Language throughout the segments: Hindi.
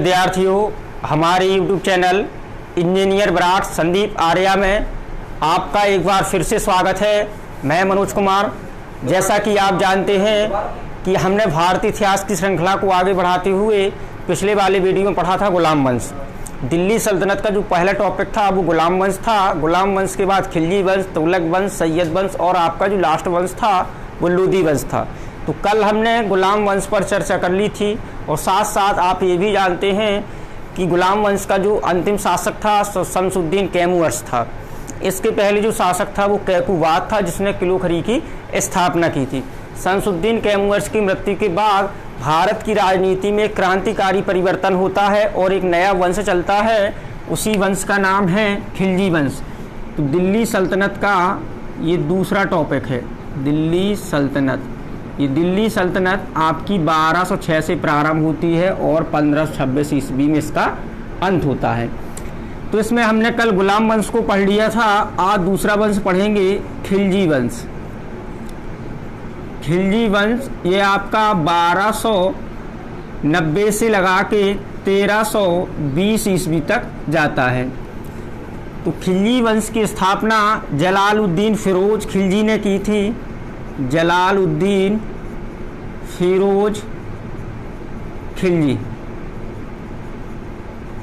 विद्यार्थियों, हमारे YouTube channel engineer ब्राट Sandeep Arya में आपका एक बार फिर से स्वागत है। मैं मनोज कुमार। जैसा कि आप जानते हैं कि हमने भारतीय इतिहास की श्रृंखला को आगे बढ़ाते हुए पिछले वाले वीडियो में पढ़ा था गुलाम वंश। दिल्ली सल्तनत का जो पहला टॉपिक था वो गुलाम वंश था। गुलाम वंश के बाद खिलजी वंश, तुगलक वंश, सैयद वंश और आपका जो लास्ट वंश था वो लोदी वंश था। तो कल हमने गुलाम वंश पर चर्चा कर ली थी और साथ साथ आप ये भी जानते हैं कि गुलाम वंश का जो अंतिम शासक था शमसुद्दीन कैमूर्स था। इसके पहले जो शासक था वो कैकुबाद था, जिसने किलोखरी की स्थापना की थी। शमसुद्दीन कैमूर्स की मृत्यु के बाद भारत की राजनीति में क्रांतिकारी परिवर्तन होता है और एक नया वंश चलता है। उसी वंश का नाम है खिलजी वंश। तो दिल्ली सल्तनत का ये दूसरा टॉपिक है, दिल्ली सल्तनत। ये दिल्ली सल्तनत आपकी 1206 से प्रारंभ होती है और 1526 ईस्वी में इसका अंत होता है। तो इसमें हमने कल गुलाम वंश को पढ़ लिया था। आज दूसरा वंश पढ़ेंगे, खिलजी वंश। खिलजी वंश ये आपका 1290 से लगा के 1320 ईस्वी तक जाता है। तो खिलजी वंश की स्थापना जलालुद्दीन फिरोज खिलजी ने की थी। जलालुद्दीन फिरोज खिलजी,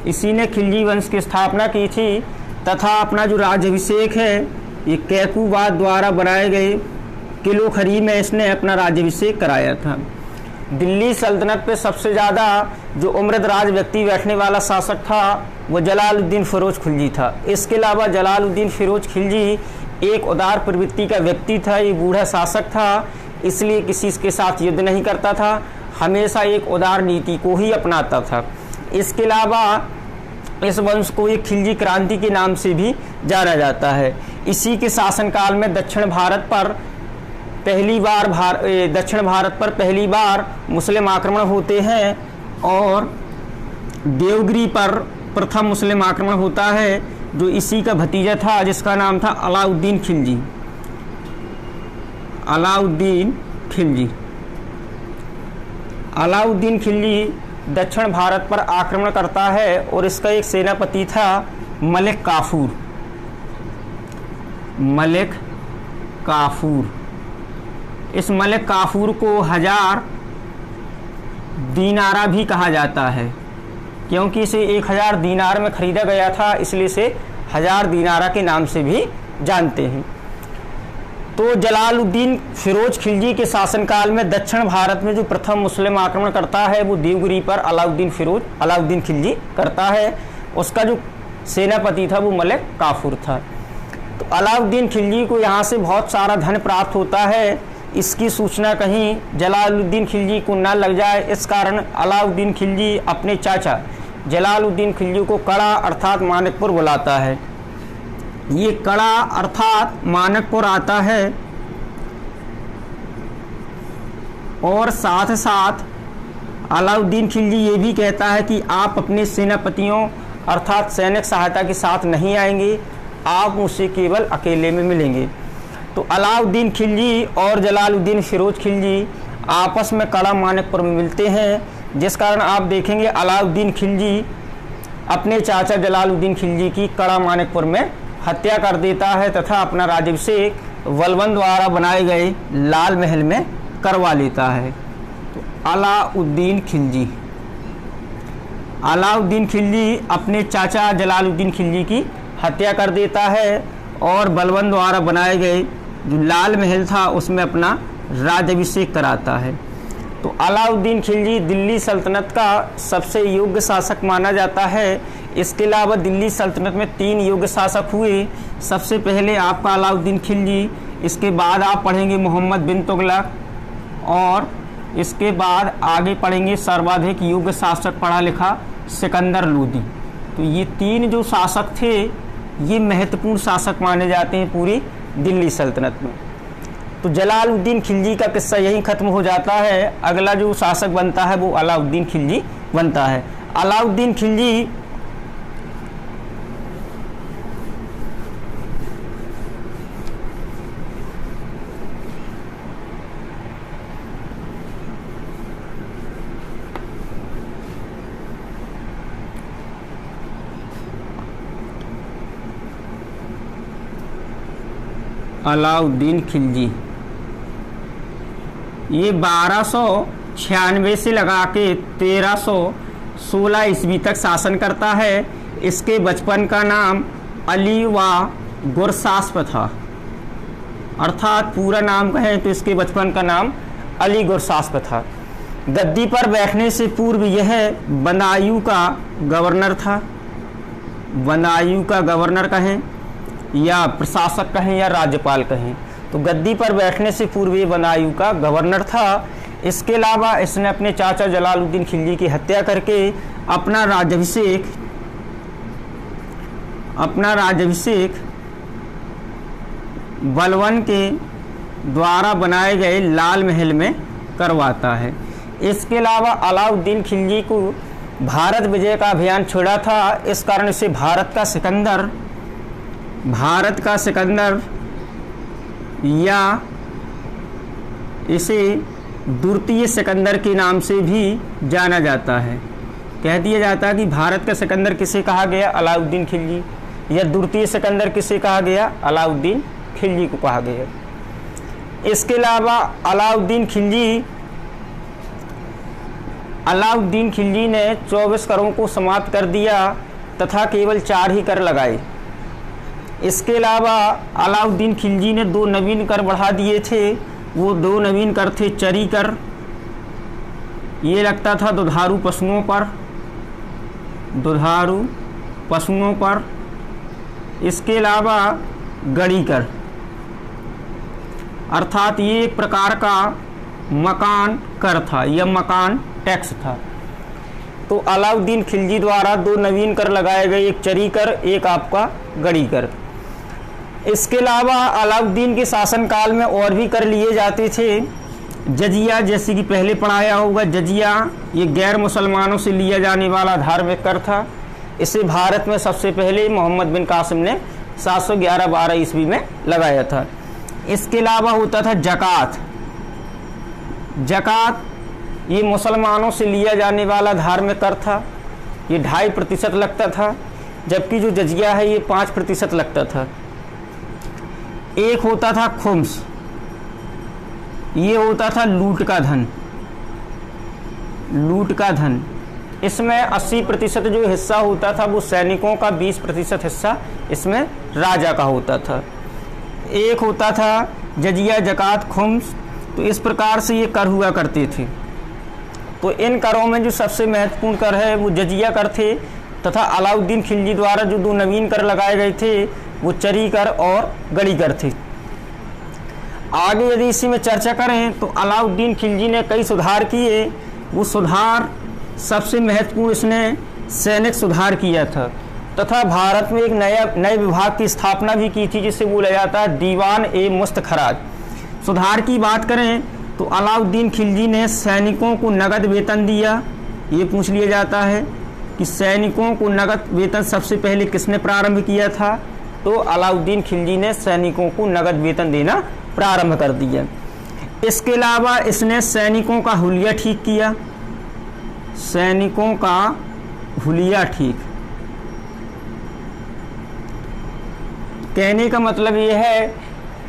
इसी ने खिलजी वंश की स्थापना की थी तथा अपना जो राज्याभिषेक है ये कैकुबाद द्वारा बनाए गए किलोखरी में इसने अपना राज्याभिषेक कराया था। दिल्ली सल्तनत पे सबसे ज़्यादा जो उम्रदराज व्यक्ति बैठने वाला शासक था वो जलालुद्दीन फिरोज खिलजी था। इसके अलावा जलालुद्दीन फिरोज खिलजी एक उदार प्रवृत्ति का व्यक्ति था। ये बूढ़ा शासक था, इसलिए किसी के साथ युद्ध नहीं करता था, हमेशा एक उदार नीति को ही अपनाता था। इसके अलावा इस वंश को एक खिलजी क्रांति के नाम से भी जाना जाता है। इसी के शासनकाल में दक्षिण भारत पर पहली बार मुस्लिम आक्रमण होते हैं और देवगिरी पर प्रथम मुस्लिम आक्रमण होता है, जो इसी का भतीजा था जिसका नाम था अलाउद्दीन खिलजी। अलाउद्दीन खिलजी दक्षिण भारत पर आक्रमण करता है और इसका एक सेनापति था मलिक काफूर। इस मलिक काफूर को 1000 दीनारा भी कहा जाता है, क्योंकि इसे 1000 दीनार में खरीदा गया था, इसलिए इसे 1000 दीनारा के नाम से भी जानते हैं। तो जलालुद्दीन फिरोज खिलजी के शासनकाल में दक्षिण भारत में जो प्रथम मुस्लिम आक्रमण करता है वो देवगिरी पर अलाउद्दीन खिलजी करता है। उसका जो सेनापति था वो मलिक काफूर था। तो अलाउद्दीन खिलजी को यहाँ से बहुत सारा धन प्राप्त होता है। इसकी सूचना कहीं जलालुद्दीन खिलजी को न लग जाए, इस कारण अलाउद्दीन खिलजी अपने चाचा जलालुद्दीन खिलजी को कड़ा अर्थात मानिकपुर बुलाता है। ये कड़ा अर्थात मानिकपुर आता है और साथ साथ अलाउद्दीन खिलजी ये भी कहता है कि आप अपने सेनापतियों अर्थात सैनिक सहायता के साथ नहीं आएंगे, आप मुझसे केवल अकेले में मिलेंगे। तो अलाउद्दीन खिलजी और जलालुद्दीन फिरोज खिलजी आपस में कड़ा मानिकपुर में मिलते हैं, जिस कारण आप देखेंगे अलाउद्दीन खिलजी अपने चाचा जलालुद्दीन खिलजी की कड़ा मानिकपुर में हत्या कर देता है तथा अपना राज्याभिषेक बलबन द्वारा बनाए गए लाल महल में करवा लेता है। तो अलाउद्दीन खिलजी अपने चाचा जलालुद्दीन खिलजी की हत्या कर देता है और बलबन द्वारा बनाए गए जो लाल महल था उसमें अपना राज्याभिषेक कराता है। तो अलाउद्दीन खिलजी दिल्ली सल्तनत का सबसे योग्य शासक माना जाता है। इसके अलावा दिल्ली सल्तनत में 3 योग्य शासक हुए। सबसे पहले आपका अलाउद्दीन खिलजी, इसके बाद आप पढ़ेंगे मोहम्मद बिन तुगलक और इसके बाद आगे पढ़ेंगे सर्वाधिक योग्य शासक पढ़ा लिखा सिकंदर लोदी। तो ये 3 जो शासक थे ये महत्वपूर्ण शासक माने जाते हैं पूरी दिल्ली सल्तनत में। तो जलालुद्दीन खिलजी का किस्सा यहीं खत्म हो जाता है। अगला जो शासक बनता है वो अलाउद्दीन खिलजी बनता है। अलाउद्दीन खिलजी अलाउद्दीन खिलजी। ये 1296 से लगा के 1316 ईस्वी तक शासन करता है। इसके बचपन का नाम अली व गुरसास्प था, अर्थात पूरा नाम कहें तो इसके बचपन का नाम अली गुरसास्प था। गद्दी पर बैठने से पूर्व यह बदायूं का गवर्नर था। बदायूं का गवर्नर कहें या प्रशासक कहें या राज्यपाल कहें, तो गद्दी पर बैठने से पूर्व ये बदायूं का गवर्नर था। इसके अलावा इसने अपने चाचा जलालुद्दीन खिलजी की हत्या करके अपना राज्याभिषेक बलबन के द्वारा बनाए गए लाल महल में करवाता है। इसके अलावा अलाउद्दीन खिलजी को भारत विजय का अभियान छेड़ा था। इस कारण से भारत का सिकंदर या इसे द्वितीय सिकंदर के नाम से भी जाना जाता है। कह दिया जाता है कि भारत का सिकंदर किसे कहा गया? अलाउद्दीन खिलजी। या द्वितीय सिकंदर किसे कहा गया? अलाउद्दीन खिलजी को कहा गया। इसके अलावा अलाउद्दीन खिलजी ने 24 करों को समाप्त कर दिया तथा केवल 4 ही कर लगाए। इसके अलावा अलाउद्दीन खिलजी ने 2 नवीन कर बढ़ा दिए थे। वो 2 नवीन कर थे चरी कर, ये लगता था दुधारू पशुओं पर। इसके अलावा गड़ी कर, अर्थात ये एक प्रकार का मकान कर था या मकान टैक्स था। तो अलाउद्दीन खिलजी द्वारा 2 नवीन कर लगाए गए, एक चरी कर, एक आपका गड़ी कर। इसके अलावा अलाउद्दीन के शासनकाल में और भी कर लिए जाते थे। जजिया, जैसे कि पहले पढ़ाया होगा, जजिया ये गैर मुसलमानों से लिया जाने वाला धार्मिक कर था। इसे भारत में सबसे पहले मोहम्मद बिन कासिम ने 711-12 ईस्वी में लगाया था। इसके अलावा होता था जकात ये मुसलमानों से लिया जाने वाला धार्मिक कर था। ये 2.5% लगता था, जबकि जो जजिया है ये 5% लगता था। एक होता था खुम्स, ये होता था लूट का धन। इसमें 80% जो हिस्सा होता था वो सैनिकों का, 20% हिस्सा इसमें राजा का होता था। एक होता था जजिया, जकात, खुम्स। तो इस प्रकार से ये कर हुआ करते थे। तो इन करों में जो सबसे महत्वपूर्ण कर है वो जजिया कर थे, तथा अलाउद्दीन खिलजी द्वारा जो 2 नवीन कर लगाए गए थे वो चरी कर और गड़ी कर थे। आगे यदि इसी में चर्चा करें तो अलाउद्दीन खिलजी ने कई सुधार किए। वो सुधार सबसे महत्वपूर्ण इसने सैनिक सुधार किया था, तथा भारत में एक नए विभाग की स्थापना भी की थी जिसे बोला जाता है दीवान ए मुस्त खराज। सुधार की बात करें तो अलाउद्दीन खिलजी ने सैनिकों को नगद वेतन दिया। ये पूछ लिया जाता है कि सैनिकों को नगद वेतन सबसे पहले किसने प्रारंभ किया था? तो अलाउद्दीन खिलजी ने सैनिकों को नगद वेतन देना प्रारंभ कर दिया। इसके अलावा इसने सैनिकों का हुलिया ठीक किया। कहने का मतलब ये है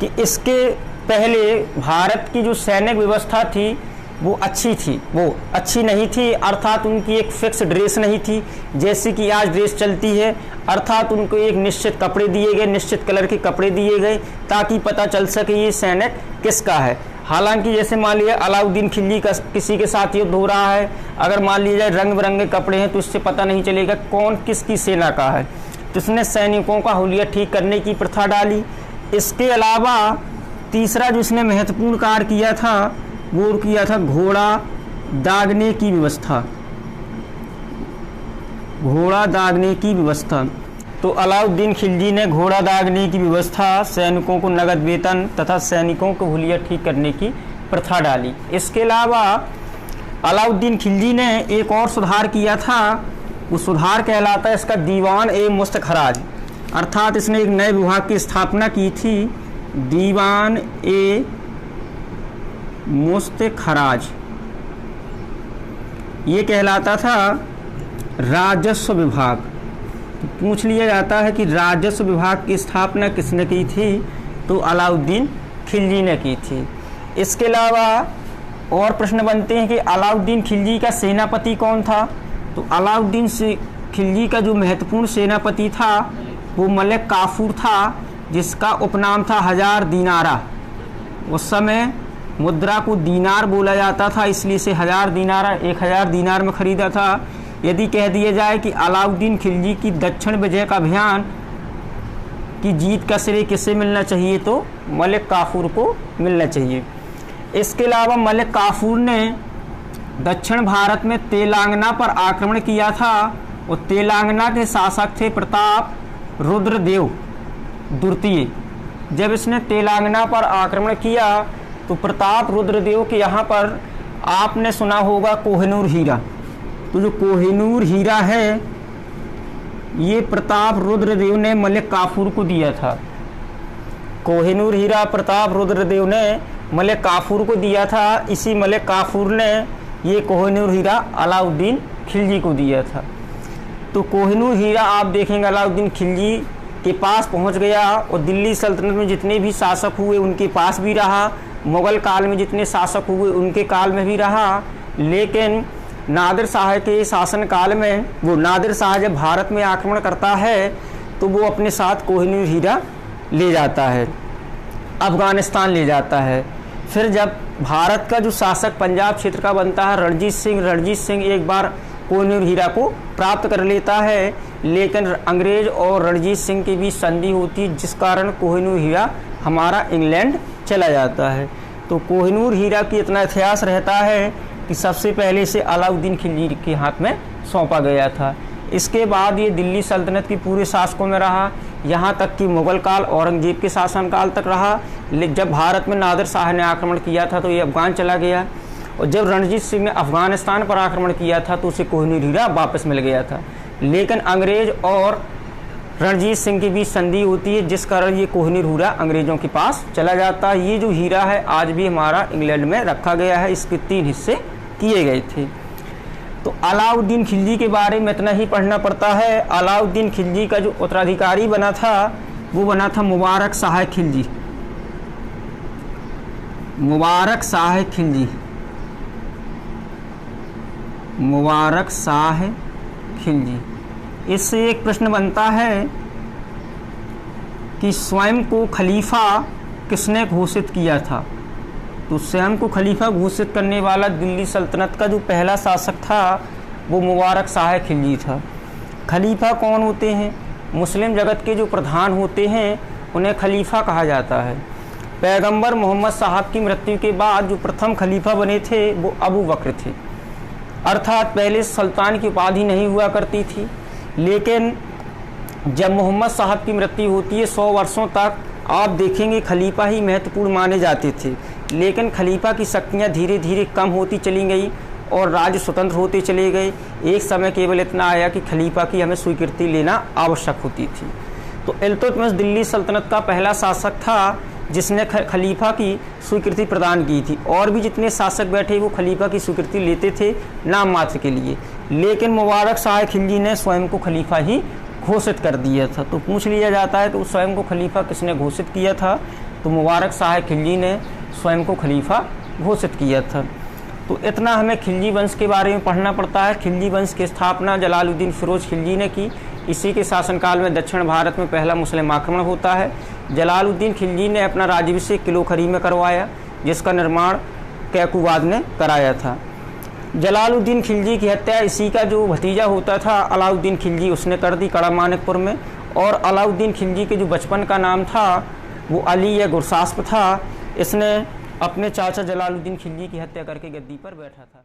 कि इसके पहले भारत की जो सैनिक व्यवस्था थी वो अच्छी नहीं थी, अर्थात उनकी एक फिक्स ड्रेस नहीं थी जैसे कि आज ड्रेस चलती है। अर्थात उनको एक निश्चित कपड़े दिए गए, निश्चित कलर के कपड़े दिए गए ताकि पता चल सके ये सैनिक किसका है। हालांकि जैसे मान लिया अलाउद्दीन खिलजी का किसी के साथ युद्ध हो रहा है, अगर मान लिया जाए रंग बिरंगे कपड़े हैं तो इससे पता नहीं चलेगा कौन किसकी सेना का है। तो इसने सैनिकों का हुलिया ठीक करने की प्रथा डाली। इसके अलावा तीसरा जो इसने महत्वपूर्ण कार्य किया था वो किया था घोड़ा दागने की व्यवस्था। तो अलाउद्दीन खिलजी ने घोड़ा दागने की व्यवस्था, सैनिकों को नगद वेतन तथा सैनिकों को हुलिया ठीक करने की प्रथा डाली। इसके अलावा अलाउद्दीन खिलजी ने एक और सुधार किया था, वो सुधार कहलाता है इसका दीवान ए मुस्त खराज। अर्थात इसने एक नए विभाग की स्थापना की थी, दीवान ए मुस्त खराज। ये कहलाता था राजस्व विभाग। तो पूछ लिया जाता है कि राजस्व विभाग की स्थापना किसने की थी? तो अलाउद्दीन खिलजी ने की थी। इसके अलावा और प्रश्न बनते हैं कि अलाउद्दीन खिलजी का सेनापति कौन था। तो अलाउद्दीन खिलजी का जो महत्वपूर्ण सेनापति था वो मलिक काफूर था, जिसका उपनाम था हजार दीनारा। उस समय मुद्रा को दीनार बोला जाता था, इसलिए से हजार दीनारा 1000 दीनार में खरीदा था। यदि कह दिया जाए कि अलाउद्दीन खिलजी की दक्षिण विजय का अभियान की जीत का श्रेय किसे मिलना चाहिए, तो मलिक काफूर को मिलना चाहिए। इसके अलावा मलिक काफूर ने दक्षिण भारत में तेलंगाना पर आक्रमण किया था और तेलंगाना के शासक थे प्रताप रुद्रदेव द्वितीय। जब इसने तेलंगाना पर आक्रमण किया तो प्रताप रुद्रदेव के यहाँ पर आपने सुना होगा कोहिनूर हीरा। तो जो कोहिनूर हीरा है ये प्रताप रुद्रदेव ने मलिक काफूर को दिया था। कोहिनूर हीरा प्रताप रुद्रदेव ने मलिक काफूर को दिया था। इसी मलिक काफूर ने ये कोहिनूर हीरा अलाउद्दीन खिलजी को दिया था। तो कोहिनूर हीरा आप देखेंगे अलाउद्दीन खिलजी के पास पहुंच गया और दिल्ली सल्तनत में जितने भी शासक हुए उनके पास भी रहा, मुग़ल काल में जितने शासक हुए उनके काल में भी रहा। लेकिन नादिर शाह के शासन काल में वो नादिर शाह जब भारत में आक्रमण करता है तो वो अपने साथ कोहिनूर हीरा ले जाता है, अफ़गानिस्तान ले जाता है। फिर जब भारत का जो शासक पंजाब क्षेत्र का बनता है रणजीत सिंह एक बार कोहिनूर हीरा को प्राप्त कर लेता है, लेकिन अंग्रेज और रणजीत सिंह के बीच संधि होती है, जिस कारण कोहिनूर हीरा हमारा इंग्लैंड चला जाता है। तो कोहिनूर हीरा की इतना इतिहास रहता है कि सबसे पहले से अलाउद्दीन खिलजी के हाथ में सौंपा गया था। इसके बाद ये दिल्ली सल्तनत की पूरे शासकों में रहा, यहाँ तक कि मुग़ल काल औरंगजेब के शासनकाल तक रहा। लेकिन जब भारत में नादिर शाह ने आक्रमण किया था तो ये अफ़गान चला गया, और जब रणजीत सिंह ने अफ़गानिस्तान पर आक्रमण किया था तो उसे कोहिनूर हीरा वापस मिल गया था। लेकिन अंग्रेज और रणजीत सिंह के बीच संधि होती है, जिस कारण ये कोहिनूर हीरा अंग्रेज़ों के पास चला जाता है। ये जो हीरा है आज भी हमारा इंग्लैंड में रखा गया है। इसके 3 हिस्से किए गए थे। तो अलाउद्दीन खिलजी के बारे में इतना ही पढ़ना पड़ता है। अलाउद्दीन खिलजी का जो उत्तराधिकारी बना था वो बना था मुबारक शाह खिलजी। मुबारक शाह खिलजी, मुबारक शाह खिलजी। इससे एक प्रश्न बनता है कि स्वयं को खलीफा किसने घोषित किया था। तो स्वयं को खलीफा घोषित करने वाला दिल्ली सल्तनत का जो पहला शासक था वो मुबारक शाह खिलजी था। खलीफा कौन होते हैं? मुस्लिम जगत के जो प्रधान होते हैं उन्हें खलीफा कहा जाता है। पैगंबर मोहम्मद साहब की मृत्यु के बाद जो प्रथम खलीफा बने थे वो अबू बकर थे। अर्थात पहले सुल्तान की उपाधि नहीं हुआ करती थी, लेकिन जब मोहम्मद साहब की मृत्यु होती है 100 वर्षों तक आप देखेंगे खलीफा ही महत्वपूर्ण माने जाते थे। लेकिन खलीफा की शक्तियाँ धीरे धीरे कम होती चली गई और राज्य स्वतंत्र होते चले गए। एक समय केवल इतना आया कि खलीफा की हमें स्वीकृति लेना आवश्यक होती थी। तो इल्तुतमिश दिल्ली सल्तनत का पहला शासक था जिसने खलीफा की स्वीकृति प्रदान की थी। और भी जितने शासक बैठे वो खलीफा की स्वीकृति लेते थे नाम मात्र के लिए, लेकिन मुबारक शाह खिलजी ने स्वयं को खलीफा ही घोषित कर दिया था। तो पूछ लिया जाता है तो स्वयं को खलीफा किसने घोषित किया था, तो मुबारक शाह खिलजी ने स्वयं को खलीफा घोषित किया था। तो इतना हमें खिलजी वंश के बारे में पढ़ना पड़ता है। खिलजी वंश की स्थापना जलालुद्दीन फिरोज खिलजी ने की। इसी के शासनकाल में दक्षिण भारत में पहला मुस्लिम आक्रमण होता है। जलालुद्दीन खिलजी ने अपना राज्याभिषेक किलोखरी में करवाया, जिसका निर्माण कैकुबाद ने कराया था। जलालुद्दीन खिलजी की हत्या इसी का जो भतीजा होता था अलाउद्दीन खिलजी, उसने कर दी कड़ा मानिकपुर में। और अलाउद्दीन खिलजी के जो बचपन का नाम था वो अली या गुरसास्प था। इसने अपने चाचा जलालुद्दीन खिलजी की हत्या करके गद्दी पर बैठा था।